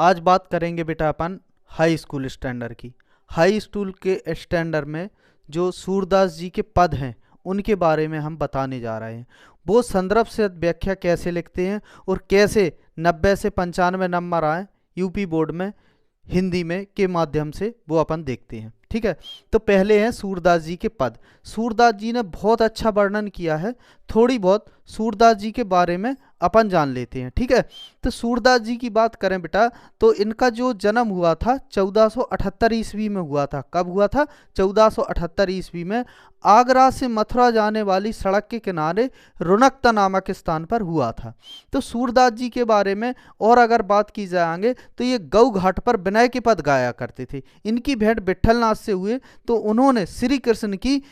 आज बात करेंगे बेटा अपन हाई स्कूल स्टैंडर्ड की। हाई स्कूल के स्टैंडर्ड में जो सूरदास जी के पद हैं उनके बारे में हम बताने जा रहे हैं। वो संदर्भ से व्याख्या कैसे लिखते हैं और कैसे 90 से 95 नंबर आए यूपी बोर्ड में हिंदी में के माध्यम से वो अपन देखते हैं। ठीक है, तो पहले हैं सूरदास जी के पद। सूरदास जी ने बहुत अच्छा वर्णन किया है, थोड़ी बहुत सूरदास जी के बारे में अपन जान लेते हैं। ठीक है, तो सूरदास जी की बात करें बेटा तो इनका जो जन्म हुआ था 1478 ईस्वी में हुआ था। कब हुआ था? 1478 ईस्वी में आगरा से मथुरा जाने वाली सड़क के किनारे रुनकता नामक स्थान पर हुआ था। तो सूरदास जी के बारे में और अगर बात की जाएंगे तो ये गौ घाट पर विनय के पद गाया करते थे। इनकी भेंट विट्ठलनाथ से हुए तो उन्होंने श्री कृष्ण की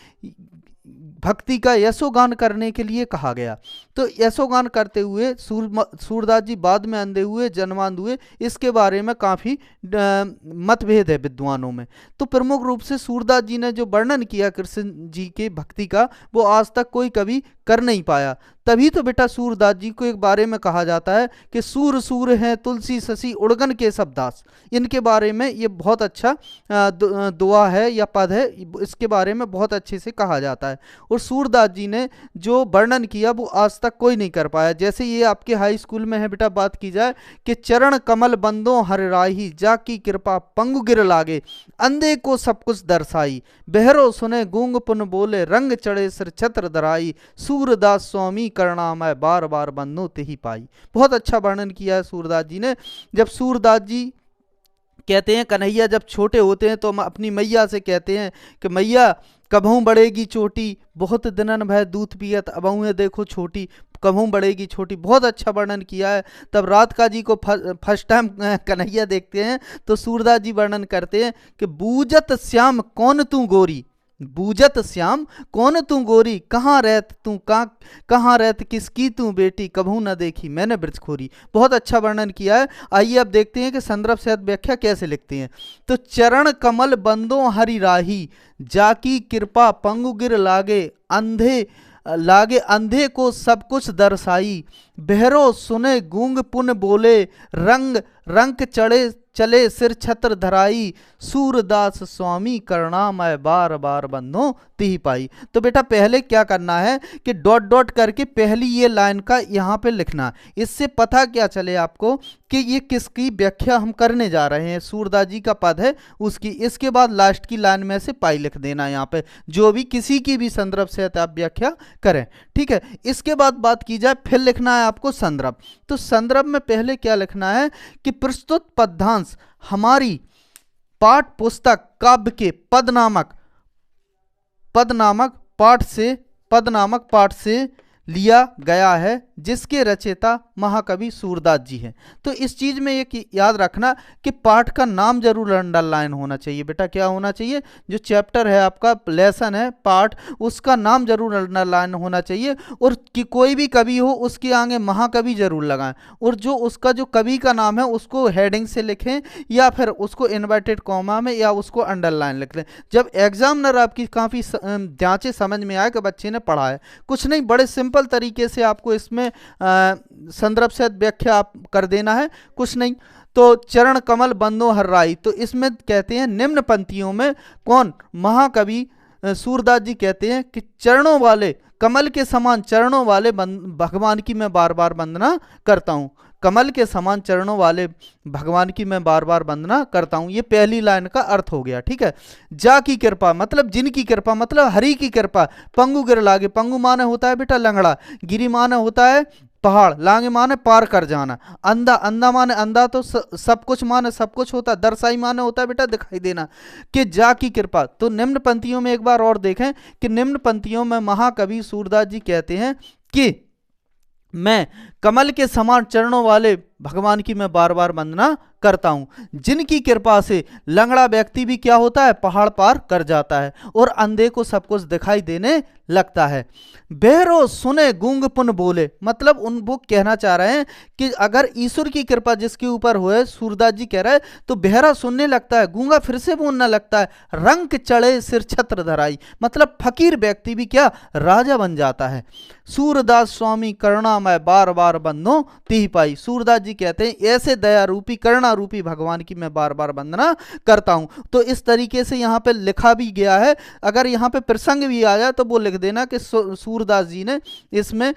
भक्ति का यशोगान करने के लिए कहा गया। तो यशोगान करते हुए सूरदास जी बाद में अंधे हुए, जन्मांध हुए, इसके बारे में काफ़ी मतभेद है विद्वानों में। तो प्रमुख रूप से सूरदास जी ने जो वर्णन किया कृष्ण जी के भक्ति का वो आज तक कोई कभी कर नहीं पाया। तभी तो बेटा सूरदास जी को एक बारे में कहा जाता है कि सूर सूर हैं तुलसी शशि उड़गन के शब्दास। इनके बारे में ये बहुत अच्छा दुआ है या पद है, इसके बारे में बहुत अच्छे से कहा जाता है। और सूरदास जी ने जो वर्णन किया वो आज तक कोई नहीं कर पाया। जैसे ये आपके हाई स्कूल में है बेटा, बात की जाए कि चरण कमल बंदो हर राही, जाकी कृपा पंगु गिर लागे, अंधे को सब कुछ दर्शाई, बहरो सुने गूंग पुन बोले, रंग चढ़े सिर छत्र धराई, सूरदास स्वामी करणामय बार बार बंदो तेहि पाई। बहुत अच्छा वर्णन किया है सूरदास जी ने। जब सूरदास जी कहते हैं कन्हैया जब छोटे होते हैं तो हम अपनी मैया से कहते हैं कि मैया कभों बढ़ेगी चोटी, बहुत दिनन भय दूध पियत अबहू है देखो छोटी, कभों बढ़ेगी छोटी। बहुत अच्छा वर्णन किया है। तब राधिका जी को फर्स्ट टाइम कन्हैया देखते हैं तो सूरदास जी वर्णन करते हैं कि बूझत श्याम कौन तू गोरी, बूझत श्याम कौन तू गोरी, कहाँ रहत तू कहाँ रहत किसकी तू बेटी, कभू न देखी मैंने ब्रजखोरी। बहुत अच्छा वर्णन किया है। आइए अब देखते हैं कि संदर्भ से व्याख्या कैसे लिखते हैं। तो चरण कमल बंदो हरि राही, जाकी कृपा पंगु गिर लागे अंधे को सब कुछ दर्शाई, बहरो सुने गूंग पुन बोले, रंग चले सिर छत्र धराई, सूरदास स्वामी करणामय बार बार बंदो तिहि पाई। तो बेटा पहले क्या करना है कि डॉट डॉट करके पहली ये लाइन का यहाँ पे लिखना। इससे पता क्या चले आपको कि ये किसकी व्याख्या हम करने जा रहे हैं। सूरदास जी का पद है उसकी। इसके बाद लास्ट की लाइन में से पाई लिख देना यहाँ पे, जो भी किसी की भी संदर्भ से आप व्याख्या करें। ठीक है, इसके बाद बात की जाए फिर लिखना है आपको संदर्भ। तो संदर्भ में पहले क्या लिखना है कि प्रस्तुत पद्यांश हमारी पाठ पुस्तक काव्य के पद नामक पाठ से लिया गया है, जिसके रचयिता महाकवि सूरदास जी हैं। तो इस चीज में एक याद रखना कि पाठ का नाम जरूर अंडरलाइन होना चाहिए। बेटा क्या होना चाहिए? जो चैप्टर है आपका, लेसन है, पाठ, उसका नाम जरूर अंडरलाइन होना चाहिए। और कि कोई भी कवि हो उसके आगे महाकवि जरूर लगाएं। और जो उसका जो कवि का नाम है उसको हेडिंग से लिखें या फिर उसको इन्वर्टेड कॉमा में या उसको अंडरलाइन लिख लें। जब एग्जामिनर आपकी काफ़ी जांचे समझ में आए कि बच्चे ने पढ़ा है। कुछ नहीं, बड़े सिंपल तरीके से आपको इसमें संदर्भ से व्याख्या आप कर देना है, कुछ नहीं। तो चरण कमल बंदो हर राई, तो इसमें कहते हैं निम्न पंक्तियों में कौन? महाकवि सूरदास जी कहते हैं कि चरणों वाले, कमल के समान चरणों वाले भगवान की मैं बार बार वंदना करता हूं। कमल के समान चरणों वाले भगवान की मैं बार बार वंदना करता हूं। ये पहली लाइन का अर्थ हो गया। ठीक है, जा की कृपा मतलब जिनकी कृपा, मतलब हरि की कृपा। पंगु गिर लागे, पंगु माने होता है बेटा लंगड़ा, गिरी माने होता है पहाड़, लांगे माने पार कर जाना, अंधा माने अंधा तो सब कुछ माने सब कुछ होता, दर्शाई माने होता है बेटा दिखाई देना, कि जा की कृपा। तो निम्न पंक्तियों में एक बार और देखें कि निम्न पंक्तियों में महाकवि सूरदास जी कहते हैं कि मैं कमल के समान चरणों वाले भगवान की मैं बार बार वंदना करता हूं, जिनकी कृपा से लंगड़ा व्यक्ति भी क्या होता है? पहाड़ पार कर जाता है और अंधे को सब कुछ दिखाई देने लगता है। बहरो सुने गूंग पुन बोले, मतलब वो कहना चाह रहे हैं कि अगर ईश्वर की कृपा जिसके ऊपर हुए, सूरदास जी कह रहे हैं, तो बहरा सुनने लगता है, गूंगा फिर से बोलने लगता है, रंग चढ़े सिर छत्र धराई, मतलब फकीर व्यक्ति भी क्या राजा बन जाता है। सूरदास स्वामी करुणामय बार बार बंदो तिहि पाई। सूरदास जी जी कहते हैं ऐसे दया रूपी करुणा रूपी भगवान की मैं बार बार वंदना करता हूं। तो इस तरीके से यहाँ पे लिखा भी गया है। अगर यहाँ पे प्रसंग भी आ जाए तो वो लिख देना कि सूरदास जी ने इसमें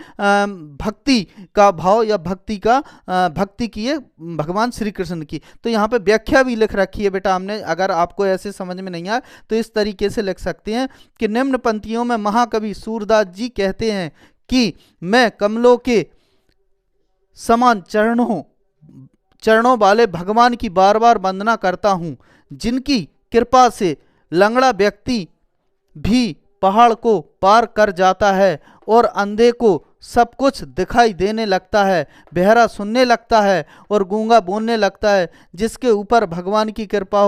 भक्ति का भाव या भक्ति की है भगवान श्री कृष्ण की। तो यहाँ पे व्याख्या भी लिख रखी है बेटा हमने, अगर आपको ऐसे समझ में नहीं आए तो इस तरीके से लिख सकते हैं कि निम्न पंक्तियों में महाकवि सूरदास जी कहते हैं कि मैं कमलों के समान चरणों वाले भगवान की बार बार वंदना करता हूं, जिनकी कृपा से लंगड़ा व्यक्ति भी पहाड़ को पार कर जाता है और अंधे को सब कुछ दिखाई देने लगता है, बहरा सुनने लगता है और गूंगा बोलने लगता है। जिसके ऊपर भगवान की कृपा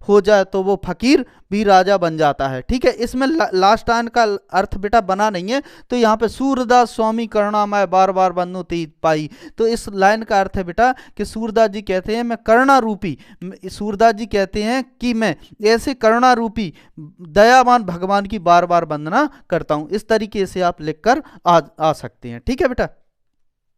हो जाए तो वो फकीर भी राजा बन जाता है। ठीक है, इसमें लास्ट लाइन का अर्थ बेटा बना नहीं है, तो यहाँ पे सूरदास स्वामी करुणामय बार बार वंदुति पाई, तो इस लाइन का अर्थ है बेटा कि सूरदास जी कहते हैं मैं करुणा रूपी, सूरदास जी कहते हैं कि मैं ऐसे करुणा रूपी दयावान भगवान की बार बार वंदना करता हूँ। इस तरीके से आप लिखकर आ सकते हैं। ठीक है बेटा।